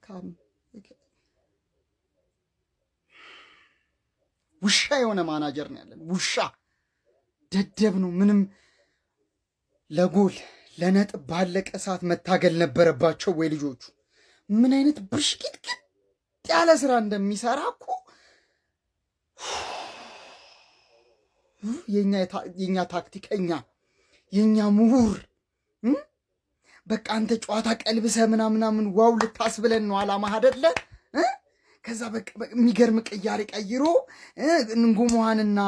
ሰካም ውሻ የሆነ ማናጀር ነው ያለን። ውሻ ደደብ ነው። ምንም ለጎል ለነጥብ ባለቀ ሰዓት መታገል ነበረባቸው ወይ ልጆቹ። ምን አይነት ብሽቂጥቅጥ ያለ ስራ እንደሚሰራ እኮ የኛ ታክቲከኛ የኛ ምሁር በቃ አንተ ጨዋታ ቀልብሰ ምናምን ዋው ልታስብለን ነው አላማ አይደለ? ከዛ በቃ የሚገርም ቅያሬ ቀይሮ እንጎሞሃንና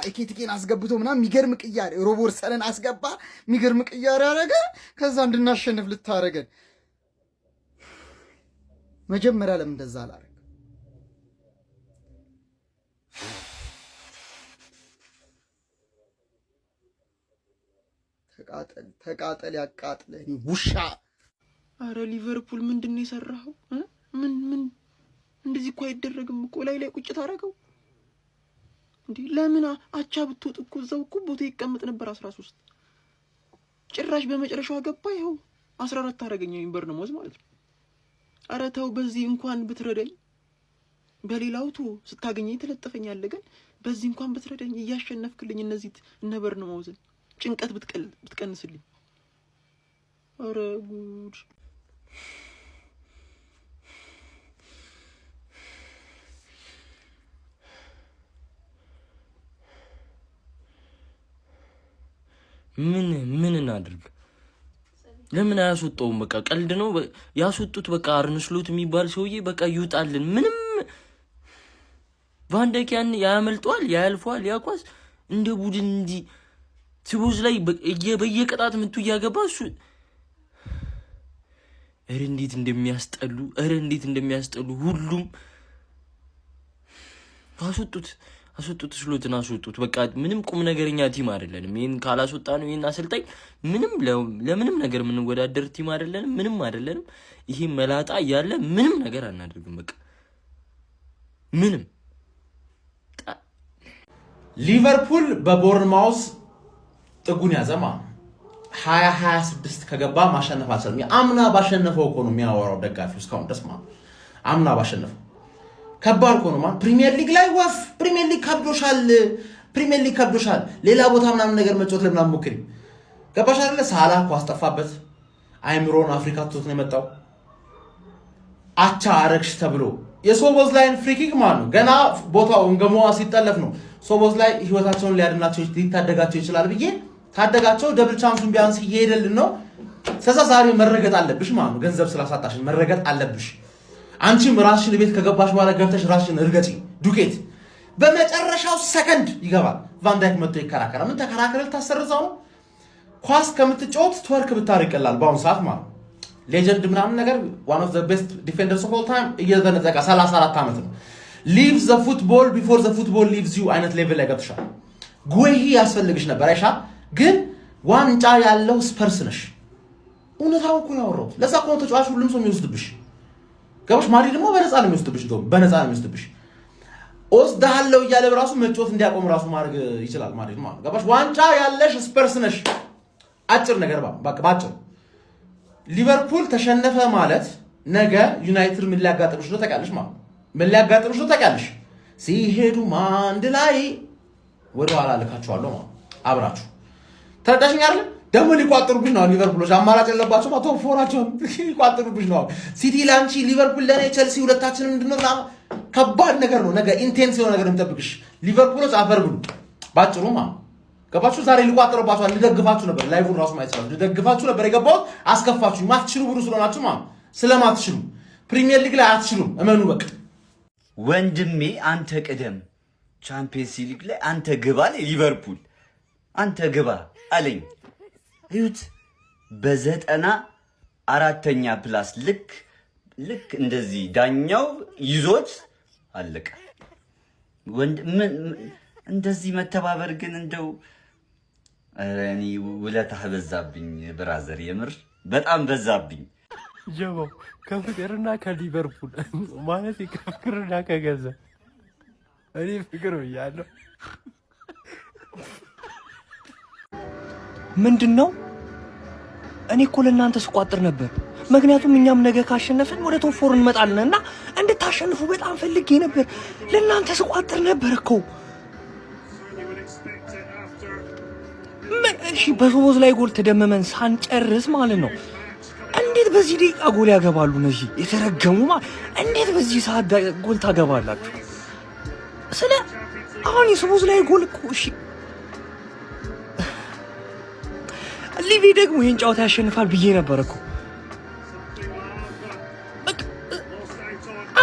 ኤኬቲኬን አስገብቶ ምናምን የሚገርም ቅያሬ ሮቦርሰንን አስገባ። የሚገርም ቅያሬ አረገ። ከዛ እንድናሸንፍ ልታረገን መጀመሪያ ለምን እንደዛ አላረገ? ተቃጠል ያቃጥለህ ውሻ። አረ ሊቨርፑል ምንድነው የሰራው? ምን እንደዚህ እኮ አይደረግም እኮ። ላይ ቁጭ ታረገው እንዴ? ለምን አቻ ብትወጥ እኮ እዛው እኮ ቦታ ይቀመጥ ነበር። 13 ጭራሽ በመጨረሻው አገባ። ይኸው 14 ታረገኛው ቦርንማውዝ ማለት ነው። አረ ተው፣ በዚህ እንኳን ብትረዳኝ። በሌላው ስታገኘኝ ትለጥፈኛለህ፣ ግን በዚህ እንኳን ብትረዳኝ እያሸነፍክልኝ እነዚህ እነ ቦርንማውዝን ጭንቀት ብትቀንስልኝ። አረ ጉድ! ምን እናድርግ? ለምን አያስወጣውም? በቃ ቀልድ ነው ያስወጡት። በቃ አርነ ስሎት የሚባል ሰውዬ በቃ ይውጣልን። ምንም ቫንዳይክ ያን ያመልጧል፣ ያልፏል። ያቋስ እንደ ቡድን እንዲ ሲቦዝ ላይ በየቅጣት ምቱ እያገባ እሱ እንዴት እንደሚያስጠሉ ሁሉም አስወጡት ስሎትን አስወጡት። በቃ ምንም ቁም ነገረኛ ቲም አይደለንም። ይሄን ካላስወጣ ነው ይሄን አሰልጣኝ ለምንም ነገር የምንወዳደር ቲም አይደለንም። ምንም አይደለንም። ይሄ መላጣ እያለ ምንም ነገር አናደርግም። በቃ ምንም ሊቨርፑል በቦርንማውዝ ጥጉን ያዘማ 2026 ከገባ ማሸነፍ አልቻለም። አምና ባሸነፈው እኮ ነው የሚያወራው ደጋፊው እስካሁን ድረስ ማለት አምና ባሸነፈው ከባድ እኮ ነው ማለት ፕሪሚየር ሊግ ላይ ወፍ ፕሪሚየር ሊግ ከብዶሻል። ሌላ ቦታ ምናምን ነገር መጫወት ለምናምን ሞክሪ። ገባሽ አይደለ? ሳላ እኮ አስጠፋበት አይምሮን አፍሪካ ትቶት ነው የመጣው። አቻ አረግሽ ተብሎ የሶቦዝ ላይን ፍሪኪክ ማለት ነው ገና ቦታው እንገሞዋ ሲጠለፍ ነው ሶቦዝ ላይ ህይወታቸውን ሊታደጋቸው ይችላል ብዬ ታደጋቸው። ደብል ቻንሱን ቢያንስ እየሄደልን ነው። ስለዚህ ዛሬ መረገጥ አለብሽ ማለት ነው። ገንዘብ ስላሳጣሽ መረገጥ አለብሽ። አንቺም ራስሽን ቤት ከገባሽ በኋላ ገብተሽ ራስሽን እርገጪ። ዱቄት በመጨረሻው ሰከንድ ይገባል። ቫንዳይክ መጥቶ ይከራከራል። ምን ተከራከረ? ልታሰርዛው ነው። ኳስ ከምትጫወት ትወርክ ብታርቅላል በአሁኑ ሰዓት ማለት ሌጀንድ ምናምን ነገር one of the best defenders of all time እየተነጠቀ 34 ዓመት ነው። leave the football before the football leaves you አይነት ሌቭል ላይ ገብተሻል። ጉሂ ያስፈልግሽ ነበር አይሻ? ግን ዋንጫ ያለው ስፐርስ ነሽ። እውነታው እኮ ያወራው ለዛ እኮ ተጫዋች ሁሉም ሰው የሚወስድብሽ ገባሽ? ማድሪድ ደግሞ በነፃ ነው የሚወስድብሽ። በነፃ ነው የሚወስድብሽ። ወስደሃለው እያለ በራሱ መጫወት እንዲያቆም ራሱ ማድረግ ይችላል ማድሪድ ማለት ገባሽ? ዋንጫ ያለሽ ስፐርስ ነሽ። አጭር ነገር በቃ ባጭር ሊቨርፑል ተሸነፈ ማለት ነገ ዩናይትድ ምን ሊያጋጥምሽ ነው ታውቂያለሽ ማለት ምን ሊያጋጥምሽ ነው ታውቂያለሽ? ሲሄዱ አንድ ላይ ወደ ኋላ ልካቸዋለሁ ማለት አብራችሁ ተረዳሽኝ አይደል? ደግሞ ሊቋጥሩብሽ ነው ሊቨርፑሎች። አማራጭ የለባቸው ቶፕ ፎራቸው ሊቋጥሩብሽ ነው። ሲቲ ላንቺ ሊቨርፑል ለኔ ቸልሲ ሁለታችንም እንድንወጣ ከባድ ነገር ነው። ነገ ኢንቴንስ የሆነ ነገር እንደምጠብቅሽ ሊቨርፑሎች አፈር ብሉ ባጭሩ ማለት ገባችሁ? ዛሬ ሊቋጥሩባችሁ ልደግፋችሁ ነበር። ላይቭን ራሱ ማይት ይችላል። ልደግፋችሁ ነበር የገባሁት። አስከፋችሁ። ማትችሉ ብሩ ስለሆናችሁ ማለት ስለማትችሉ ፕሪሚየር ሊግ ላይ አትችሉም። እመኑ በቃ። ወንድሜ አንተ ቅደም፣ ቻምፒየንስ ሊግ ላይ አንተ ግባ ላይ ሊቨርፑል አንተ ግባ አለኝ። እዩት በ94ኛ ፕላስ ልክ እንደዚህ ዳኛው ይዞት አለቀ። እንደዚህ መተባበር ግን እንደው እኔ ውለታህ በዛብኝ ብራዘር፣ የምር በጣም በዛብኝ። ጀማው ከፍቅርና ከሊቨርፑል ማለት ከፍቅርና ከገንዘብ እኔ ፍቅር ብያለሁ። ምንድነው? እኔ እኮ ለእናንተ ስቋጥር ነበር። ምክንያቱም እኛም ነገ ካሸነፈን ወደ ቶፕ 4 እንመጣለንና እንድታሸንፉ በጣም ፈልጌ ነበር። ለእናንተ ስቋጥር ነበር እኮ። እሺ በሶቦዝ ላይ ጎል ተደመመን ሳንጨርስ ማለት ነው። እንዴት በዚህ ደቂቃ ጎል ያገባሉ እነዚህ የተረገሙ? እንዴት በዚህ ሰዓት ጎል ታገባላችሁ? ስለ አሁን የሶቦዝ ላይ ጎል እኮ እሺ ሊቪ ደግሞ ይህን ጨዋታ ያሸንፋል ብዬ ነበር እኮ።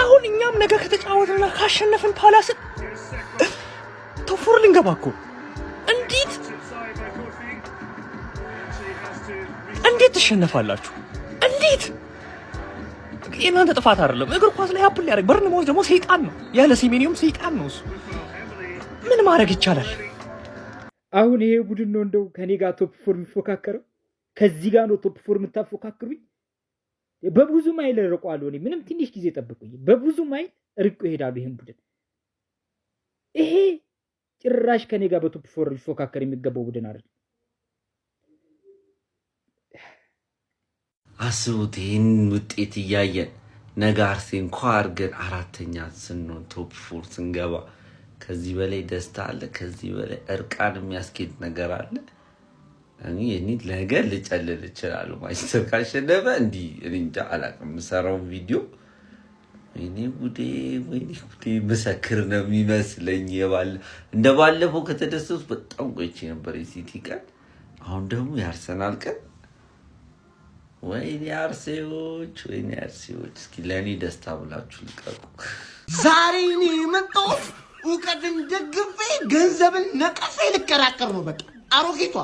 አሁን እኛም ነገ ከተጫወትና ካሸነፍን ፓላስን ቶፕ 4 ልንገባ እኮ። እንዴት ትሸነፋላችሁ? እንዴት? የእናንተ ጥፋት አይደለም። እግር ኳስ ላይ ሀፕል ያደርግ በርንማውዝ ደግሞ ሰይጣን ነው። ያለ ሲሜኒዮም ሰይጣን ነው እሱ። ምን ማድረግ ይቻላል? አሁን ይሄ ቡድን ነው እንደው ከኔ ጋር ቶፕ 4 የሚፎካከረው። ከዚህ ጋር ነው ቶፕ 4 የምታፎካክሩኝ? በብዙ ማይል ርቋለሁ። እኔ ምንም ትንሽ ጊዜ ጠብቁኝ። በብዙ ማይል ርቆ ይሄዳሉ ይሄን ቡድን። ይሄ ጭራሽ ከኔ ጋር በቶፕ 4 ሊፎካከር የሚገባው ቡድን አይደል። አስቡት ይህን ውጤት እያየን ነገ አርሴን ኳ አድርገን 4ኛ ስንሆን ቶፕ 4 ስንገባ ከዚህ በላይ ደስታ አለ? ከዚህ በላይ እርቃን የሚያስኬድ ነገር አለ? እኔ ነገ ልጨልል እችላለሁ። ማንቸስተር ካሸነፈ እንዲህ እንጃ አላውቅም። የምሰራውን ቪዲዮ ወይኔ ጉዴ መሰክር ነው የሚመስለኝ። እንደ ባለፈው ከተደሰቱ በጣም ቆይቼ ነበር የሲቲ ቀን። አሁን ደግሞ የአርሰናል ቀን። ወይኔ አርሴዎች፣ ወይኔ አርሴዎች። እስኪ ለእኔ ደስታ ብላችሁ ልቀቁ። ዛሬ እኔ የመጣሁት እውቀትን ደግፌ ገንዘብን ነቀፌ ልከራከር ነው። በቃ አሮጌቷ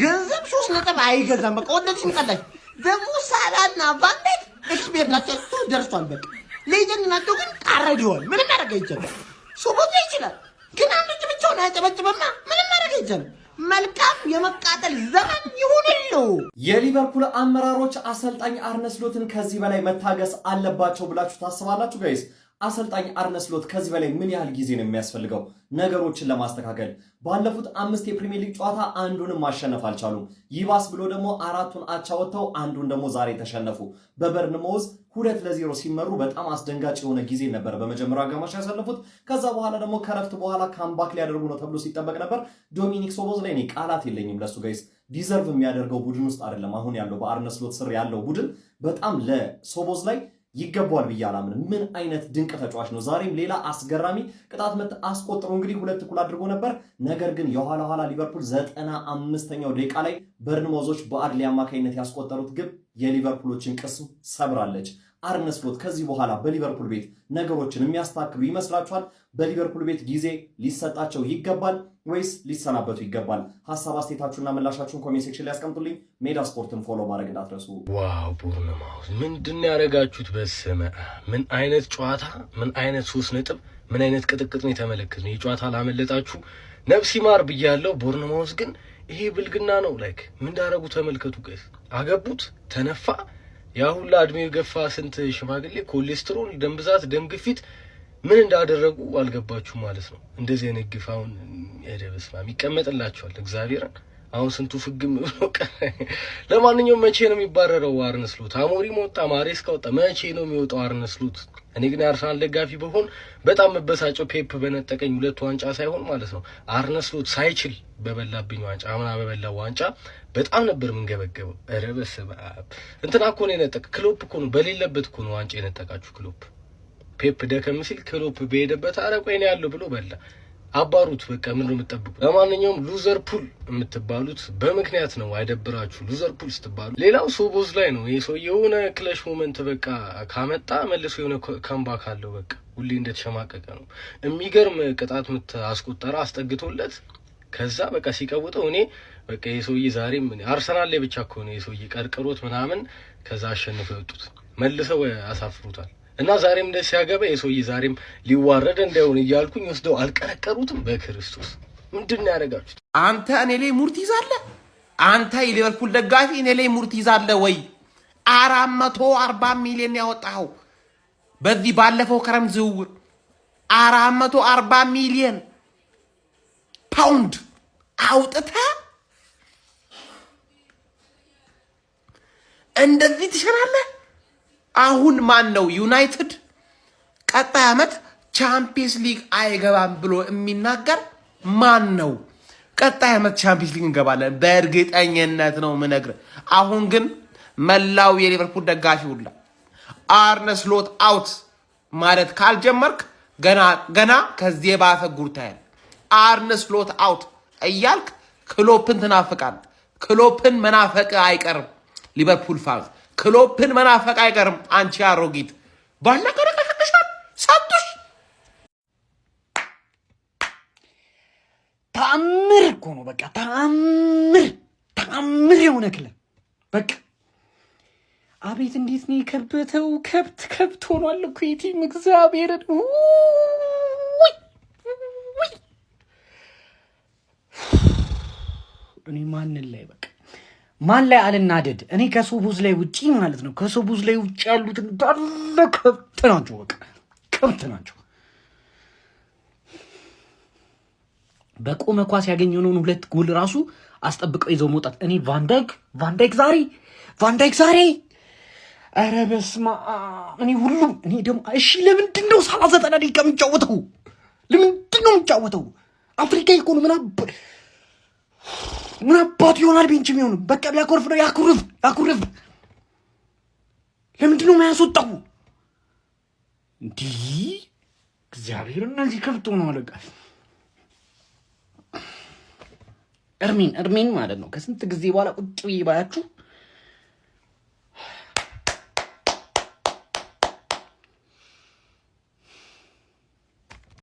ገንዘብ 3 ነጥብ አይገዛም። በቃ ወደድሽም ጠላሽ ደግሞ ሳላና ቫንዴክ ኤክስፔርት ናቸው ደርሷል። በቃ ሌጀንድ ናቸው ግን ቃረዲዋል። ምንም ማድረግ አይቻልም። ሶቦት ይችላል ግን አንዱ ብቻውን አያጨበጭበማ። ምንም ማድረግ አይቻልም። መልካም የመቃጠል ዘመን ይሁንልው። የሊቨርፑል አመራሮች አሰልጣኝ አርነ ስሎትን ከዚህ በላይ መታገስ አለባቸው ብላችሁ ታስባላችሁ ጋይስ? አሰልጣኝ አርነ ስሎት ከዚህ በላይ ምን ያህል ጊዜ ነው የሚያስፈልገው ነገሮችን ለማስተካከል? ባለፉት 5 የፕሪሚየር ሊግ ጨዋታ አንዱንም ማሸነፍ አልቻሉም። ይባስ ብሎ ደግሞ 4ቱን አቻ ወጥተው አንዱን ደግሞ ዛሬ ተሸነፉ። በበርንማውዝ 2-0 ሲመሩ በጣም አስደንጋጭ የሆነ ጊዜ ነበር በመጀመሪያው አጋማሽ ያሳለፉት። ከዛ በኋላ ደግሞ ከረፍት በኋላ ካምባክ ሊያደርጉ ነው ተብሎ ሲጠበቅ ነበር። ዶሚኒክ ሶቦዝ ላይ እኔ ቃላት የለኝም ለሱ ጋይስ። ዲዘርቭ የሚያደርገው ቡድን ውስጥ አይደለም አሁን ያለው በአርነ ስሎት ስር ያለው ቡድን። በጣም ለሶቦዝ ላይ ይገባዋል ብዬ አላምንም። ምን አይነት ድንቅ ተጫዋች ነው! ዛሬም ሌላ አስገራሚ ቅጣት ምት አስቆጥሮ እንግዲህ 2-2 አድርጎ ነበር። ነገር ግን የኋላ ኋላ ሊቨርፑል 95ኛው ደቂቃ ላይ በርንማውዞች በአድሊ አማካኝነት ያስቆጠሩት ግብ የሊቨርፑሎችን ቅስም ሰብራለች። አርነ ስሎት ከዚህ በኋላ በሊቨርፑል ቤት ነገሮችን የሚያስተካክሉ ይመስላችኋል? በሊቨርፑል ቤት ጊዜ ሊሰጣቸው ይገባል ወይስ ሊሰናበቱ ይገባል? ሀሳብ አስተያየታችሁና ምላሻችሁን ኮሜንት ሴክሽን ላይ ያስቀምጡልኝ። ሜዳ ስፖርትን ፎሎ ማድረግ እንዳትረሱ። ዋው ቦርንማውዝ ምንድን ያደረጋችሁት? በስመ ምን አይነት ጨዋታ፣ ምን አይነት 3 ነጥብ፣ ምን አይነት ቅጥቅጥ ነው የተመለከትነው። ይህ ጨዋታ ላመለጣችሁ ነፍስ ይማር ብያለሁ። ቦርንማውዝ ግን ይሄ ብልግና ነው። ላይክ ምን እንዳደረጉ ተመልከቱ ጋይስ። አገቡት፣ ተነፋ። ያ ሁላ እድሜው የገፋ ስንት ሽማግሌ ኮሌስትሮል፣ ደም ብዛት፣ ደም ግፊት ምን እንዳደረጉ አልገባችሁ ማለት ነው። እንደዚህ አይነት ግፍ አሁን ያደበስማ ይቀመጥላችኋል። እግዚአብሔርን አሁን ስንቱ ፍግም ብሎ ለማንኛውም መቼ ነው የሚባረረው አርነ ስሎት? አሞሪም ወጣ፣ ማሬስካ ወጣ፣ መቼ ነው የሚወጣው አርነ ስሎት? እኔ ግን የአርሰናል ደጋፊ በሆን በጣም መበሳጨው ፔፕ በነጠቀኝ 2 ዋንጫ ሳይሆን ማለት ነው አርነ ስሎት ሳይችል በበላብኝ ዋንጫ፣ አምና በበላው ዋንጫ በጣም ነበር የምንገበገበው። ኧረ በስመ አብ እንትና እኮ ነው የነጠቀ። ክሎፕ እኮ ነው በሌለበት እኮ ነው ዋንጫ የነጠቃችሁ ክሎፕ። ፔፕ ደከም ሲል ክሎፕ በሄደበት አረ ቆይ ነው ያለው ብሎ በላ። አባሩት በቃ ምን ነው የምትጠብቁ? ለማንኛውም ሉዘር ፑል የምትባሉት በምክንያት ነው፣ አይደብራችሁ። ሉዘር ፑል ስትባሉ ሌላው ሶቦዝ ላይ ነው። ይሄ ሰው የሆነ ክለሽ ሞመንት በቃ ካመጣ መልሶ የሆነ ካምባክ አለው። በቃ ሁሌ እንደተሸማቀቀ ነው። የሚገርም ቅጣት ምት አስቆጠረ አስጠግቶለት። ከዛ በቃ ሲቀውጠው እኔ በቃ ይሄ ሰውዬ ዛሬም አርሰናል ላይ ብቻ እኮ ነው ይሄ ሰውዬ ቀርቅሮት ምናምን ከዛ አሸንፈው የወጡት መልሰው አሳፍሩታል። እና ዛሬም እንደዚህ ሲያገባ የሰውዬ ዛሬም ሊዋረድ እንዳይሆን እያልኩኝ ወስደው አልቀረቀሩትም። በክርስቶስ ምንድን ነው ያደረጋችሁት? አንተ እኔ ላይ ሙርት ይዛለህ? አንተ የሊቨርፑል ደጋፊ እኔ ላይ ሙርት ይዛለህ ወይ? 440 ሚሊዮን ያወጣኸው በዚህ ባለፈው ክረምት ዝውውር 440 ሚሊዮን ፓውንድ አውጥተህ እንደዚህ ትሸናለህ? አሁን ማን ነው ዩናይትድ ቀጣይ ዓመት ቻምፒየንስ ሊግ አይገባም ብሎ የሚናገር ማን ነው? ቀጣይ ዓመት ቻምፒየንስ ሊግ እንገባለን በእርግጠኝነት ነው የምነግርህ። አሁን ግን መላው የሊቨርፑል ደጋፊ ሁላ አርነ ስሎት አውት ማለት ካልጀመርክ ገና ከዚህ የባሰ ጉርታያል። አርነ ስሎት አውት እያልክ ክሎፕን ትናፍቃለህ። ክሎፕን መናፈቅ አይቀርም። ሊቨርፑል ፋንስ ክሎፕን መናፈቅ አይቀርም። አንቺ አሮጊት ባለቀ ረቀቀሻል ሳቱሽ ተአምር እኮ ነው። በቃ ተአምር የሆነ ክለብ በቃ አቤት እንዴት ነው የከበተው! ከብት ሆኗል እኮ የቲም እግዚአብሔርን እኔ ማን ላይ አልናደድ? እኔ ከሶቦዝ ላይ ውጪ ማለት ነው ከሶቦዝ ላይ ውጪ ያሉት እንዳለ ከብት ናቸው። በቃ ከብት ናቸው። በቆመ ኳስ ያገኘነውን 2 ጎል ራሱ አስጠብቀው ይዘው መውጣት። እኔ ቫንዳይክ ዛሬ ኧረ በስመ አብ እኔ ደግሞ እሺ ለምንድን ነው 90 ደቂቃ የሚጫወተው? ለምንድን ነው የሚጫወተው? አፍሪካ እኮ ነው። ምን አባቱ ይሆናል ቤንች የሚሆኑ? በቃ ቢያኮርፍ ነው ያኩርፍ። ለምንድን ነው የማያስወጣው? እንዲህ እግዚአብሔር እነዚህ ከብቶ ነው አለቃ እርሜን ማለት ነው። ከስንት ጊዜ በኋላ ቁጭ ብዬ ባያችሁ